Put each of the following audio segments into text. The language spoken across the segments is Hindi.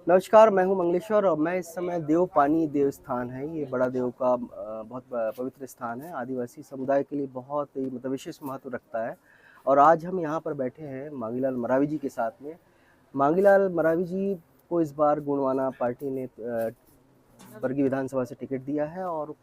नमस्कार, मैं हूँ मंगलेश्वर और मैं इस समय देवपानी देवस्थान है, ये बड़ा देव का बहुत पवित्र स्थान है, आदिवासी समुदाय के लिए बहुत ही मतलब विशेष महत्व रखता है। और आज हम यहाँ पर बैठे हैं मांगीलाल मरावी जी के साथ में। मांगीलाल मरावी जी को इस बार गोंडवाना पार्टी ने बरगी विधानसभा से टिकट दिया है और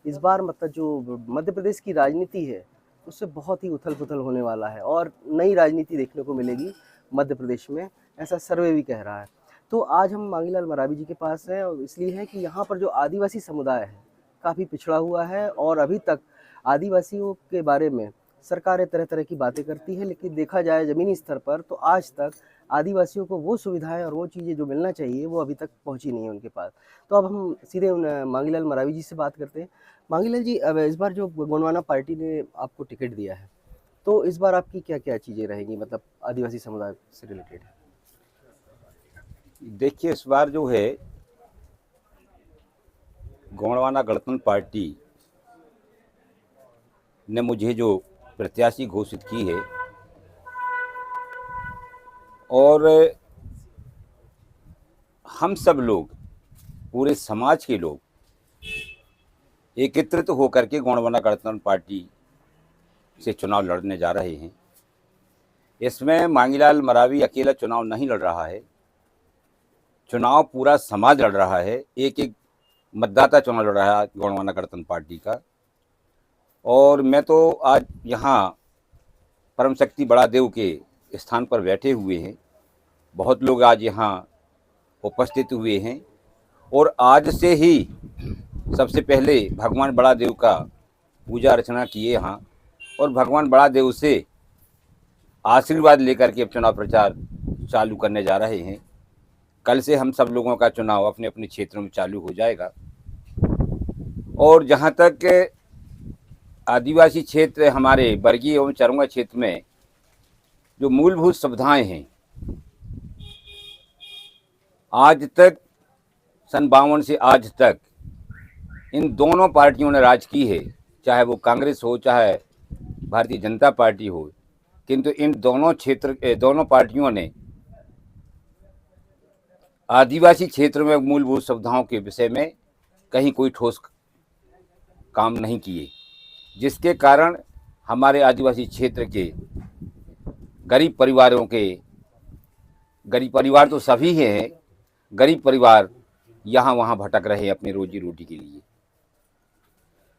इस बार मतलब जो मध्य प्रदेश की राजनीति है, उससे बहुत ही उथल-पुथल होने वाला है और नई राजनीति देखने को मिलेगी मध्य प्रदेश में, ऐसा सर्वे भी कह रहा है। तो आज हम मांगीलाल मरावी जी के पास हैं और इसलिए है कि यहाँ पर जो आदिवासी समुदाय है, काफ़ी पिछड़ा हुआ है और अभी तक आदिवासियों के बारे में सरकारें तरह-तरह की बातें करती हैं, लेकिन देखा जाए ज़मीनी स्तर पर तो आज तक आदिवासियों को वो सुविधाएँ और वो चीज़ें जो मिलना चाहिए, वो अभी तक पहुँची नहीं है उनके पास। तो अब हम सीधे उन मांगीलाल मरावी जी से बात करते हैं। मांगीलाल जी, अब इस बार जो गोंडवाना पार्टी ने आपको टिकट दिया है, तो इस बार आपकी क्या-क्या चीज़ें रहेंगी मतलब आदिवासी समुदाय से रिलेटेड? देखिए, इस बार जो है गोंडवाना गणतंत्र पार्टी ने मुझे जो प्रत्याशी घोषित की है और हम सब लोग, पूरे समाज के लोग एकत्रित होकर के गोंडवाना गणतंत्र पार्टी से चुनाव लड़ने जा रहे हैं। इसमें मांगीलाल मरावी अकेला चुनाव नहीं लड़ रहा है, चुनाव पूरा समाज लड़ रहा है। एक एक मतदाता चुनाव लड़ रहा है गोंडवाना गणतंत्र पार्टी का। और मैं तो आज यहाँ परम शक्ति बड़ा देव के स्थान पर बैठे हुए हैं। बहुत लोग आज यहाँ उपस्थित हुए हैं और आज से ही सबसे पहले भगवान बड़ा देव का पूजा अर्चना किए यहाँ और भगवान बड़ा देव से आशीर्वाद लेकर के अब चुनाव प्रचार चालू करने जा रहे हैं। कल से हम सब लोगों का चुनाव अपने अपने क्षेत्रों में चालू हो जाएगा। और जहाँ तक आदिवासी क्षेत्र, हमारे बरगी एवं चरंगा क्षेत्र में जो मूलभूत सुविधाएं हैं, आज तक सन 52 से आज तक इन दोनों पार्टियों ने राज की है, चाहे वो कांग्रेस हो चाहे भारतीय जनता पार्टी हो, किंतु इन दोनों पार्टियों ने आदिवासी क्षेत्र में मूलभूत सुविधाओं के विषय में कहीं कोई ठोस काम नहीं किए, जिसके कारण हमारे आदिवासी क्षेत्र के गरीब परिवारों के, गरीब परिवार तो सभी हैं, गरीब परिवार यहाँ वहाँ भटक रहे हैं अपनी रोजी रोटी के लिए।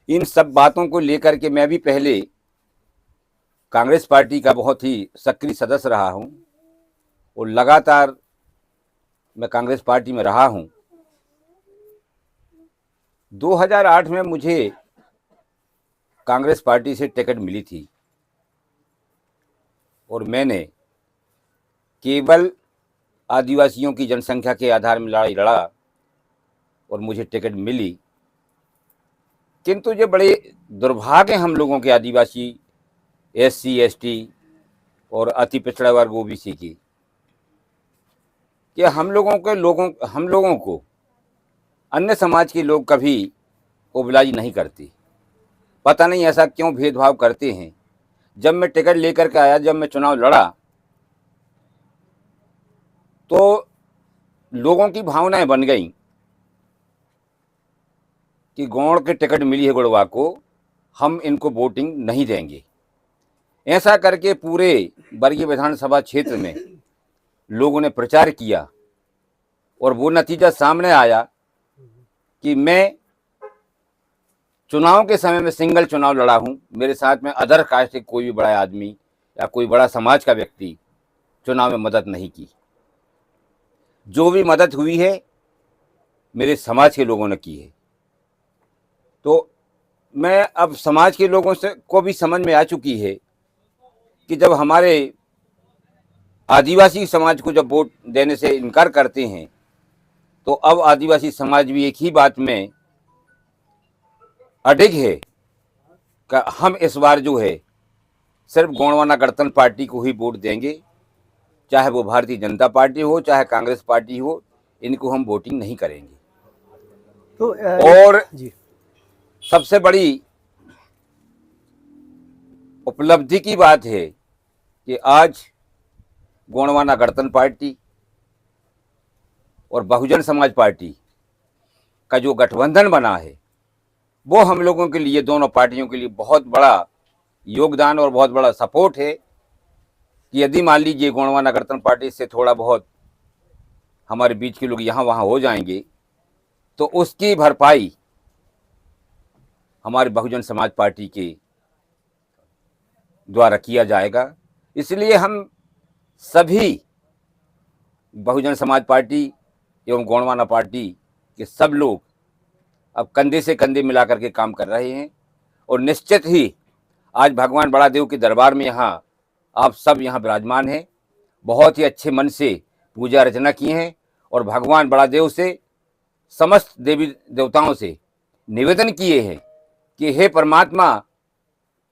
इन सब बातों को लेकर के मैं भी पहले कांग्रेस पार्टी का बहुत ही सक्रिय सदस्य रहा हूँ और लगातार मैं कांग्रेस पार्टी में रहा हूँ। 2008 में मुझे कांग्रेस पार्टी से टिकट मिली थी और मैंने केवल आदिवासियों की जनसंख्या के आधार में लड़ाई लड़ा और मुझे टिकट मिली। किंतु ये बड़े दुर्भाग्य हम लोगों के आदिवासी, SC ST और अति पिछड़ा वर्ग OBC की, कि हम लोगों को अन्य समाज के लोग कभी ओबलाई नहीं करते। पता नहीं ऐसा क्यों भेदभाव करते हैं। जब मैं टिकट लेकर के आया, जब मैं चुनाव लड़ा, तो लोगों की भावनाएं बन गई कि गौड़ के टिकट मिली है गुड़वा को, हम इनको वोटिंग नहीं देंगे। ऐसा करके पूरे बरगी विधानसभा क्षेत्र में लोगों ने प्रचार किया और वो नतीजा सामने आया कि मैं चुनाव के समय में सिंगल चुनाव लड़ा हूं। मेरे साथ में अदर कास्ट के कोई भी बड़ा आदमी या कोई बड़ा समाज का व्यक्ति चुनाव में मदद नहीं की। जो भी मदद हुई है मेरे समाज के लोगों ने की है। तो मैं अब समाज के लोगों से को भी समझ में आ चुकी है कि जब हमारे आदिवासी समाज को जब वोट देने से इनकार करते हैं, तो अब आदिवासी समाज भी एक ही बात में अडिग है कि हम इस बार जो है सिर्फ गोंडवाना गणतंत्र पार्टी को ही वोट देंगे, चाहे वो भारतीय जनता पार्टी हो चाहे कांग्रेस पार्टी हो, इनको हम वोटिंग नहीं करेंगे। तो और जी। सबसे बड़ी उपलब्धि की बात है कि आज गोंडवाना गणतंत्र पार्टी और बहुजन समाज पार्टी का जो गठबंधन बना है वो हम लोगों के लिए, दोनों पार्टियों के लिए बहुत बड़ा योगदान और बहुत बड़ा सपोर्ट है कि यदि मान लीजिए गोंडवाना गणतंत्र पार्टी से थोड़ा बहुत हमारे बीच के लोग यहाँ वहाँ हो जाएंगे तो उसकी भरपाई हमारे बहुजन समाज पार्टी के द्वारा किया जाएगा। इसलिए हम सभी बहुजन समाज पार्टी एवं गोंडवाना पार्टी के सब लोग अब कंधे से कंधे मिला करके काम कर रहे हैं और निश्चित ही आज भगवान बड़ा देव के दरबार में यहाँ आप सब यहाँ विराजमान हैं, बहुत ही अच्छे मन से पूजा अर्चना की हैं और भगवान बड़ा देव से, समस्त देवी देवताओं से निवेदन किए हैं कि हे परमात्मा,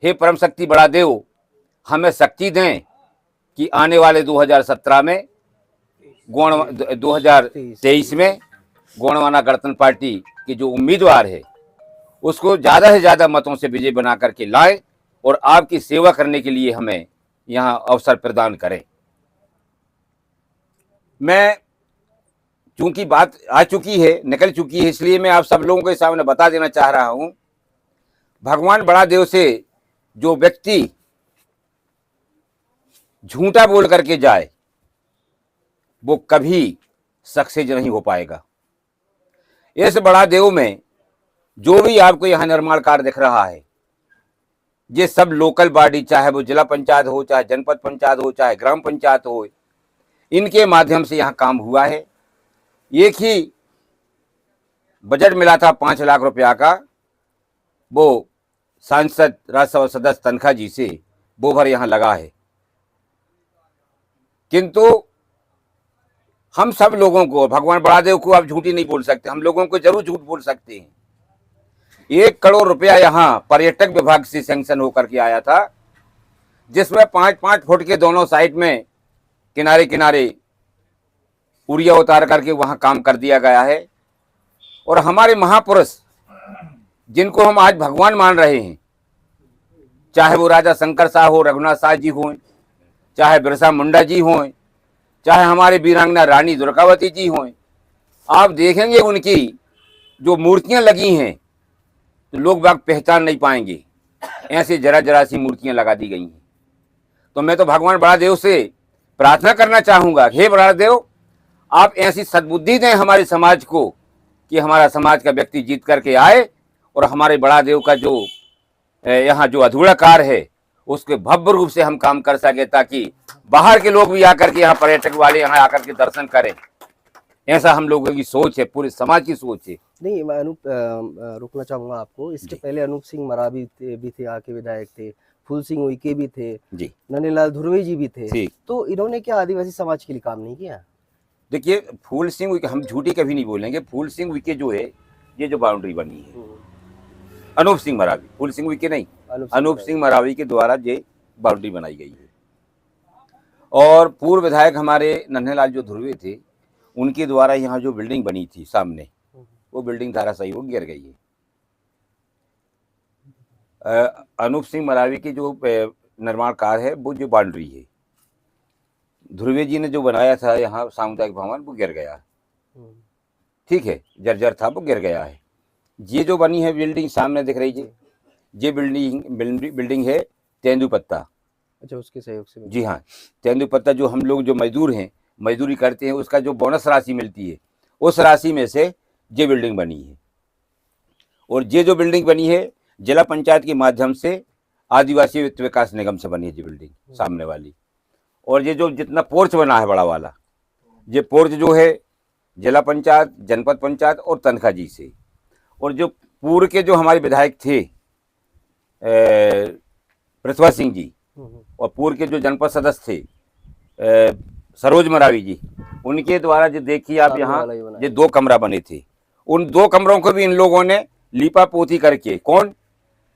हे परम शक्ति बड़ा देव, हमें शक्ति दें कि आने वाले 2017 में 2023 में गोंडवाना गणतंत्र पार्टी के जो उम्मीदवार है उसको ज़्यादा से ज़्यादा मतों से विजय बना करके लाए और आपकी सेवा करने के लिए हमें यहाँ अवसर प्रदान करें। मैं, चूंकि बात आ चुकी है, निकल चुकी है, इसलिए मैं आप सब लोगों के सामने बता देना चाह रहा हूँ, भगवान बड़ा देव से जो व्यक्ति झूठा बोल करके जाए वो कभी सक्सेस नहीं हो पाएगा। इस बड़ा देव में जो भी आपको यहाँ निर्माण कार्य दिख रहा है ये सब लोकल बॉडी, चाहे वो जिला पंचायत हो, चाहे जनपद पंचायत हो, चाहे ग्राम पंचायत हो, इनके माध्यम से यहाँ काम हुआ है। एक ही बजट मिला था 5 लाख रुपया का, वो सांसद राज्यसभा सदस्य तनखा जी से वो भर यहाँ लगा है। किंतु हम सब लोगों को, भगवान बड़ा देव को आप झूठी नहीं बोल सकते, हम लोगों को जरूर झूठ बोल सकते हैं। 1 करोड़ रुपया यहाँ पर्यटक विभाग से सैंक्शन होकर के आया था, जिसमें 5-5 फुट के दोनों साइड में किनारे किनारे उड़िया उतार करके वहां काम कर दिया गया है। और हमारे महापुरुष जिनको हम आज भगवान मान रहे हैं, चाहे वो राजा शंकर शाह हो, रघुनाथ शाह जी हों, चाहे बिरसा मुंडा जी हों, चाहे हमारे वीरांगना रानी दुर्गावती जी हों, आप देखेंगे उनकी जो मूर्तियां लगी हैं तो लोग बाग पहचान नहीं पाएंगे, ऐसे जरा जरा सी मूर्तियां लगा दी गई हैं। तो मैं तो भगवान बड़ा देव से प्रार्थना करना चाहूँगा, हे बड़ा देव, आप ऐसी सद्बुद्धि दें हमारे समाज को कि हमारा समाज का व्यक्ति जीत करके आए और हमारे बड़ा देव का जो यहाँ जो अधूरा कार्य है उसके भव्य रूप से हम काम कर सके, ताकि बाहर के लोग भी आकर के यहाँ, पर्यटक वाले यहाँ आकर के दर्शन करें। ऐसा हम लोगों की सोच है, पूरे समाज की सोच है। नहीं, मैं रोकना चाहूँगा आपको। इसके पहले अनूप सिंह मरावी भी थे, आके विधायक थे, फूल सिंह उइके भी थे जी, नन्हेलाल धुर्वे जी भी थे, तो इन्होंने क्या आदिवासी समाज के लिए काम नहीं किया? देखिए, फूल सिंह उइके, हम झूठी कभी नहीं बोलेंगे, फूल सिंह उइके जो है, ये जो बाउंड्री बनी है, अनूप सिंह मरावी, फूल सिंह उइके नहीं, अनूप सिंह मरावी के द्वारा ये बाउंड्री बनाई गई है। और पूर्व विधायक हमारे नन्हेलाल जो धुर्वे थे, उनके द्वारा यहाँ जो बिल्डिंग बनी थी सामने, वो बिल्डिंग धराशायी हो गिर गई है। अनूप सिंह मरावी की जो निर्माण कार्य है, वो जो बाउंड्री है, धुर्वे जी ने जो बनाया था यहाँ सामुदायिक भवन, वो गिर गया। ठीक है, जर्जर था, वो गिर गया है। ये जो बनी है बिल्डिंग सामने दिख रही है, ये बिल्डिंग है तेंदुपत्ता। अच्छा, उसके सहयोग से? जी हाँ, तेंदुपत्ता जो हम लोग जो मजदूर हैं, मजदूरी करते हैं, उसका जो बोनस राशि मिलती है, उस राशि में से ये बिल्डिंग बनी है। और ये जो बिल्डिंग बनी है जिला पंचायत के माध्यम से आदिवासी वित्त विकास निगम से बनी है ये बिल्डिंग सामने वाली। और ये जो जितना पोर्च बना है बड़ा वाला, ये पोर्च जो है जिला पंचायत, जनपद पंचायत और तनखा जी से। और जो पूर्व के जो हमारे विधायक थे पृथ्वा सिंह जी, और पूर्व के जो जनपद सदस्य थे सरोज मरावी जी, उनके द्वारा जो देखिए आप यहाँ ये 2 कमरा बने थे, उन 2 कमरों को भी इन लोगों ने लीपा पोती करके, कौन,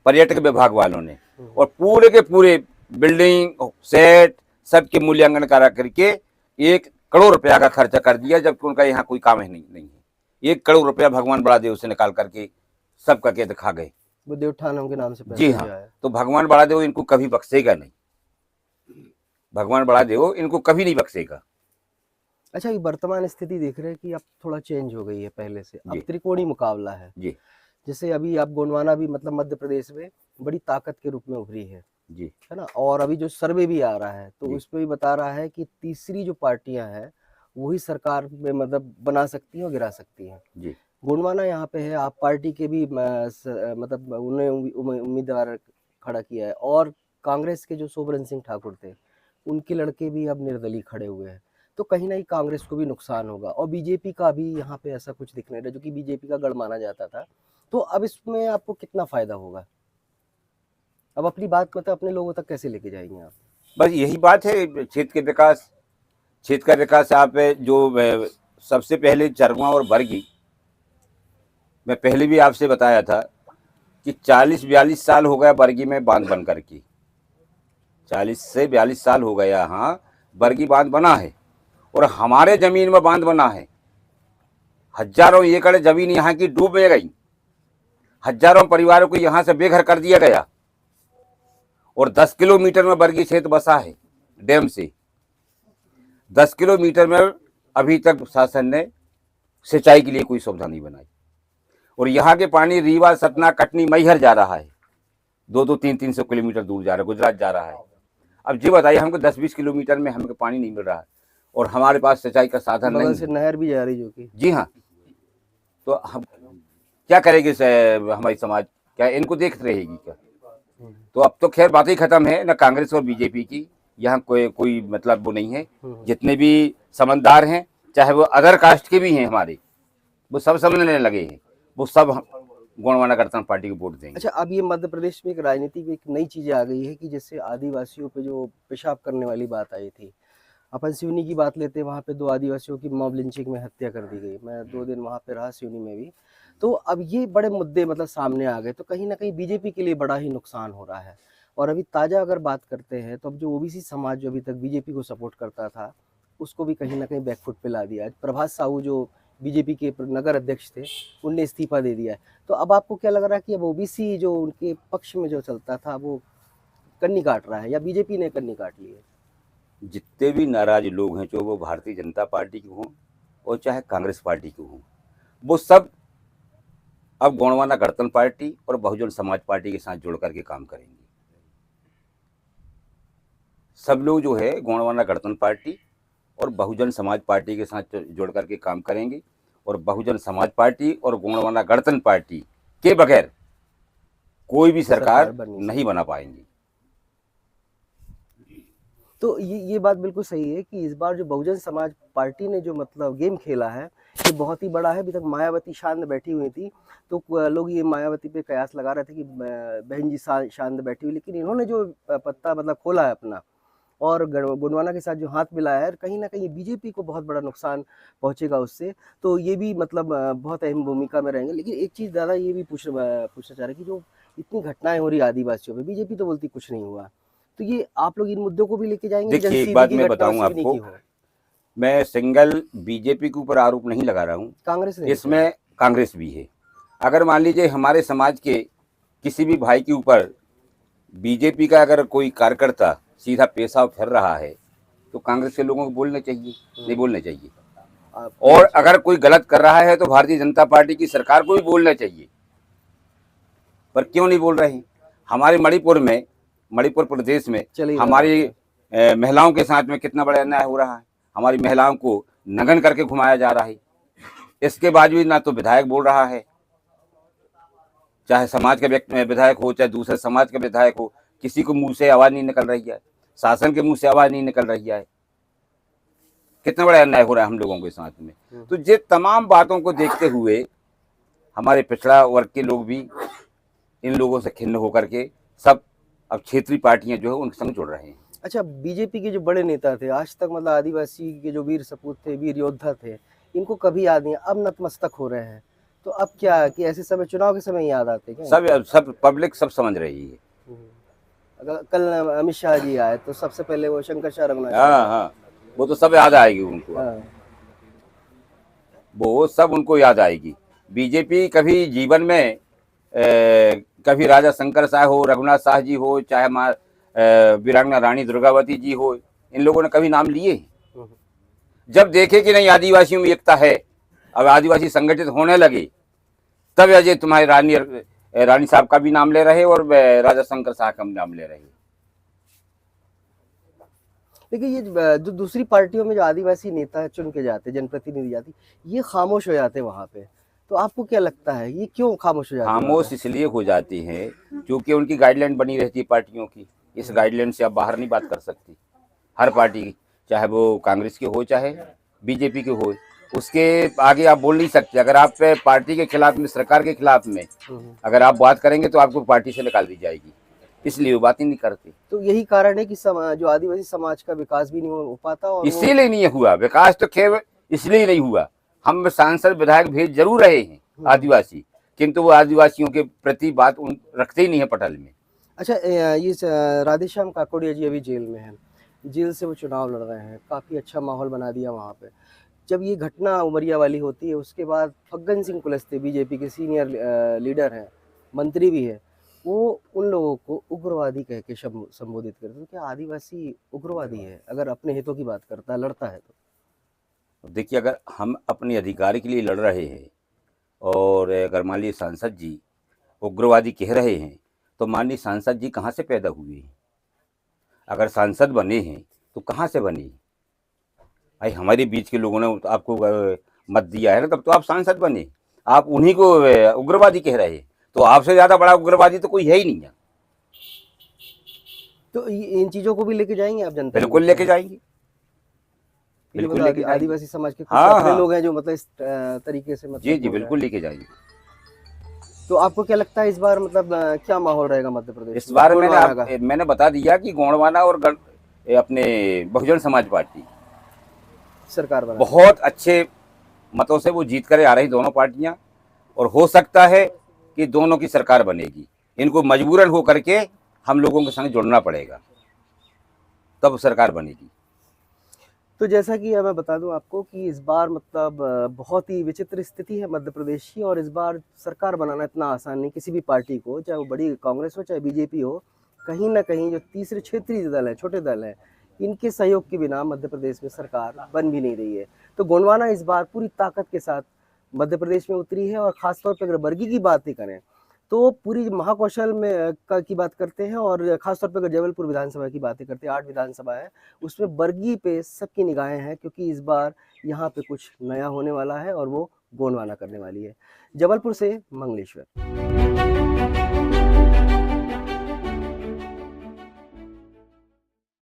पर्यटक विभाग वालों ने, और पूरे के पूरे बिल्डिंग सेट सबके मूल्यांकन करा करके 1 करोड़ रुपया का खर्चा कर दिया, जबकि उनका यहाँ कोई काम नहीं है। 1 करोड़ रुपया भगवान बड़ा देव से निकाल करके सबका कहते खा गए। वो देवठान उनके नाम से पैसा जी हाँ, तो भगवान बड़ा देव इनको कभी बख्शेगा नहीं, भगवान बड़ा देव इनको कभी नहीं बख्शेगा। अच्छा, ये वर्तमान स्थिति देख रहे हैं कि अब थोड़ा चेंज हो गई है पहले से, अब जी त्रिकोणीय मुकाबला है। जी जैसे अभी आप गोंडवाना भी मतलब मध्य प्रदेश में बड़ी ताकत के रूप में उभरी जी है ना? और अभी जो सर्वे भी आ रहा है तो जी उसमें भी बता रहा है कि तीसरी जो पार्टियां हैं वही सरकार में मतलब बना सकती हैं और गिरा सकती हैं। जी गोंडवाना यहाँ पे है, आप पार्टी के भी मतलब उन्हें उम्मीदवार खड़ा किया है, और कांग्रेस के जो सोबरन सिंह ठाकुर थे उनके लड़के भी अब निर्दलीय खड़े हुए हैं। तो कहीं ना कहीं कांग्रेस को भी नुकसान होगा, और बीजेपी का भी यहाँ पे ऐसा कुछ दिख नहीं रहा, जो कि बीजेपी का गढ़ माना जाता था। तो अब इसमें आपको कितना फायदा होगा? अब अपनी बात मतलब अपने लोगों तक कैसे लेके जाएंगे आप? बस यही बात है। क्षेत्र का विकास आप जो सबसे पहले चरवा और बरगी, मैं पहले भी आपसे बताया था कि 40-42 साल हो गया बरगी में बांध बन करके, 40 से 42 साल हो गया। यहाँ बरगी बांध बना है और हमारे जमीन में बांध बना है। हजारों एकड़ जमीन यहाँ की डूब में गई, हजारों परिवारों को यहाँ से बेघर कर दिया गया, और 10 किलोमीटर में बरगी क्षेत्र बसा है डैम से। 10 किलोमीटर में अभी तक शासन ने सिंचाई के लिए कोई सुविधा नहीं बनाई, और यहाँ के पानी रीवा, सतना, कटनी, मैहर जा रहा है, 200-300 किलोमीटर दूर जा रहा है, गुजरात जा रहा है। अब जी बताइए, हमको 10-20 किलोमीटर में हमको पानी नहीं मिल रहा है, और हमारे पास सिंचाई का साधन बगल नहीं से है। नहर भी जा रही जो कि। जी हाँ, तो हम क्या करेंगे? हमारी समाज क्या इनको देख रहेगी क्या? तो अब तो खैर बात ही खत्म है, ना कांग्रेस और बीजेपी की। यहाँ कोई कोई मतलब वो नहीं है। जितने भी समझदार हैं, चाहे वो अदर कास्ट के भी हैं हमारे, वो सब समझने लगे हैं, वो सब गोंडवाना गणतंत्र पार्टी को वोट देंगे। अच्छा, अब ये मध्य प्रदेश में एक राजनीति में एक नई चीज आ गई है कि जैसे आदिवासियों पे जो पेशाब करने वाली बात आई थी, अपन सिवनी की बात लेते हैं, वहाँ पे 2 आदिवासियों की मॉब लिंचिंग में हत्या कर दी गई। मैं 2 दिन वहाँ पे रहा सिवनी में भी। तो अब ये बड़े मुद्दे मतलब सामने आ गए, तो कहीं ना कहीं बीजेपी के लिए बड़ा ही नुकसान हो रहा है। और अभी ताजा अगर बात करते हैं तो अब जो ओबीसी समाज जो अभी तक बीजेपी को सपोर्ट करता था, उसको भी कहीं ना कहीं बैकफुट पे ला दिया है। प्रभास साहू जो बीजेपी के नगर अध्यक्ष थे, उनने इस्तीफा दे दिया है। तो अब आपको क्या लग रहा है कि अब ओबीसी जो उनके पक्ष में जो चलता था वो कन्नी काट रहा है, या बीजेपी ने कन्नी काट ली है? जितने भी नाराज लोग हैं, जो वो भारतीय जनता पार्टी के हों और चाहे कांग्रेस पार्टी के हों, वो सब अब गोंडवाना गणतंत्र पार्टी और बहुजन समाज पार्टी के साथ जुड़ करके काम करेंगे। सब लोग जो है गोंडवाना गणतंत्र पार्टी और बहुजन समाज पार्टी के साथ जुड़ करके काम करेंगे, और बहुजन समाज पार्टी और गोंडवाना गणतंत्र पार्टी के बगैर कोई भी सरकार नहीं बना पाएंगी। तो ये बात बिल्कुल सही है कि इस बार जो बहुजन समाज पार्टी ने जो मतलब गेम खेला है, ये बहुत ही बड़ा है। अभी तक मायावती शांत बैठी हुई थी, तो लोग ये मायावती पे कयास लगा रहे थे कि बहन जी शांत बैठी हुई, लेकिन इन्होंने जो पत्ता मतलब खोला है अपना, और गोंडवाना के साथ जो हाथ मिलाया है, कहीं ना कहीं बीजेपी को बहुत बड़ा नुकसान पहुंचेगा उससे। तो ये भी मतलब बहुत अहम भूमिका में रहेंगे। लेकिन एक चीज़ दादा ये भी पूछना चाह रहे कि जो इतनी घटनाएं हो रही आदिवासियों पे, बीजेपी तो बोलती कुछ नहीं हुआ, तो ये आप लोग इन मुद्दों को भी लेके जाएंगे? देखिए, एक बात मैं बताऊं आपको, मैं सिंगल बीजेपी के ऊपर आरोप नहीं लगा रहा हूँ, कांग्रेस इसमें कांग्रेस भी है। अगर मान लीजिए हमारे समाज के किसी भी भाई के ऊपर बीजेपी का अगर कोई कार्यकर्ता सीधा पेशाब फिर रहा है, तो कांग्रेस के लोगों को बोलना चाहिए, नहीं बोलना चाहिए। और अगर कोई गलत कर रहा है तो भारतीय जनता पार्टी की सरकार को भी बोलना चाहिए, पर क्यों नहीं बोल रहे हैं? हमारे मणिपुर प्रदेश में हमारी महिलाओं के साथ में कितना बड़ा अन्याय हो रहा है। हमारी महिलाओं को नग्न करके घुमाया जा रहा है, इसके बाद भी ना तो विधायक बोल रहा है, चाहे समाज का विधायक हो चाहे दूसरे समाज का विधायक हो, किसी को मुंह से आवाज नहीं निकल रही है, शासन के मुंह से आवाज नहीं निकल रही है। कितना बड़ा अन्याय हो रहा है हम लोगों के साथ में। तो ये तमाम बातों को देखते हुए हमारे पिछड़ा वर्ग के लोग भी इन लोगों से खिन्न होकर के सब अब क्षेत्रीय पार्टियां जो है उनके संग जुड़ रहे हैं। अच्छा, बीजेपी के जो बड़े नेता थे आज तक, मतलब आदिवासी के जो वीर सपूत थे, वीर योद्धा थे, इनको कभी याद नहीं, अब नतमस्तक हो रहे हैं। तो अब क्या कि ऐसे समय, चुनाव के समय याद आते क्या? सब पब्लिक सब समझ रही है। अगर कल अमित शाह जी आए तो सबसे पहले वो शंकर शाह रघुनाथ, हाँ, वो तो सब याद आएगी उनको। वो सब उनको याद आएगी। बीजेपी कभी जीवन में कभी राजा शंकर शाह हो, रघुनाथ शाह जी हो, चाहे वीरांगना रानी दुर्गावती जी हो, इन लोगों ने कभी नाम लिए? जब देखे कि नहीं आदिवासियों में एकता है, अब आदिवासी संगठित होने लगे, तब अजय तुम्हारे रानी साहब का भी नाम ले रहे और राजा शंकर साहब का भी नाम ले रहे। देखिए ये जो दूसरी पार्टियों में जो आदिवासी नेता चुन के जाते, जनप्रतिनिधि जाती, ये खामोश हो जाते वहाँ पे, तो आपको क्या लगता है ये क्यों खामोश हो जाते हैं वहाँ खामोश पे? इसलिए हो जाती हैं क्योंकि उनकी गाइडलाइन बनी रहती है पार्टियों की। इस गाइडलाइन से आप बाहर नहीं बात कर सकती। हर पार्टी की, चाहे वो कांग्रेस की हो चाहे बीजेपी की हो, उसके आगे आप बोल नहीं सकते। अगर आप पार्टी के खिलाफ में, सरकार के खिलाफ में अगर आप बात करेंगे तो आपको पार्टी से निकाल दी जाएगी, इसलिए वो बात ही नहीं करते। तो यही कारण है कि जो आदिवासी समाज का विकास भी नहीं हो पाता, और वो इसीलिए नहीं हुआ विकास, तो खेल इसलिए नहीं हुआ। हम सांसद विधायक भेज जरूर रहे हैं आदिवासी, किंतु वो आदिवासियों के प्रति बात रखते ही नहीं है पटल में। अच्छा, ये राधेश्याम काकोड़िया जी अभी जेल में हैं, जेल से वो चुनाव लड़ रहे हैं, काफ़ी अच्छा माहौल बना दिया वहाँ पे। जब ये घटना उमरिया वाली होती है, उसके बाद फग्गन सिंह कुलस्ते बीजेपी के सीनियर लीडर हैं, मंत्री भी है, वो उन लोगों को उग्रवादी कह के संबोधित करते हैं। तो क्या आदिवासी उग्रवादी है अगर अपने हितों की बात करता है, लड़ता है तो? देखिए, अगर हम अपने अधिकार के लिए लड़ रहे हैं और अगर मान लीजिए सांसद जी उग्रवादी कह रहे हैं, तो माननीय सांसद जी कहाँ से पैदा हुए हैं? अगर सांसद बने हैं तो कहाँ से बने? भाई हमारे बीच के लोगों ने आपको मत दिया है ना, तब तो आप सांसद बने। आप उन्हीं को उग्रवादी कह रहे हैं, तो आपसे ज्यादा बड़ा उग्रवादी तो कोई है ही नहीं है। तो इन चीज़ों को भी लेके जाएंगे आप जनता? बिल्कुल लेके जाएंगे, बिल्कुल मतलब लेके जाएंगे। आदिवासी समाज के कुछ हाँ अपने हाँ, लोग हैं जो मतलब इस तरीके से मतलब जी जी बोल रहे हैं। बिल्कुल लेके जाएंगे। तो आपको क्या लगता है इस बार मतलब क्या माहौल रहेगा मध्य प्रदेश इस में बार गोंडवाना का? मैंने बता दिया कि गोंडवाना और अपने बहुजन समाज पार्टी सरकार बना बहुत अच्छे मतों से वो जीत कर आ रही दोनों पार्टियां, और हो सकता है कि दोनों की सरकार बनेगी। इनको मजबूरन हो करके हम लोगों के संग जुड़ना पड़ेगा, तब सरकार बनेगी। तो जैसा कि मैं बता दूं आपको कि इस बार मतलब बहुत ही विचित्र स्थिति है मध्य प्रदेश की, और इस बार सरकार बनाना इतना आसान नहीं किसी भी पार्टी को, चाहे वो बड़ी कांग्रेस हो चाहे बीजेपी हो। कहीं ना कहीं जो तीसरे क्षेत्रीय दल है, छोटे दल है, इनके सहयोग के बिना मध्य प्रदेश में सरकार बन भी नहीं रही है। तो गोंडवाना इस बार पूरी ताकत के साथ मध्य प्रदेश में उतरी है, और खासतौर पर अगर बर्गी की बात ही करें तो पूरी महाकौशल में की बात करते हैं, और खासतौर पर अगर जबलपुर विधानसभा की बातें करते हैं, 8 विधानसभा है, उसमें बर्गी पे सबकी निगाहें हैं, क्योंकि इस बार यहाँ पे कुछ नया होने वाला है और वो गोंडवाना करने वाली है। जबलपुर से मंगलेश्वर।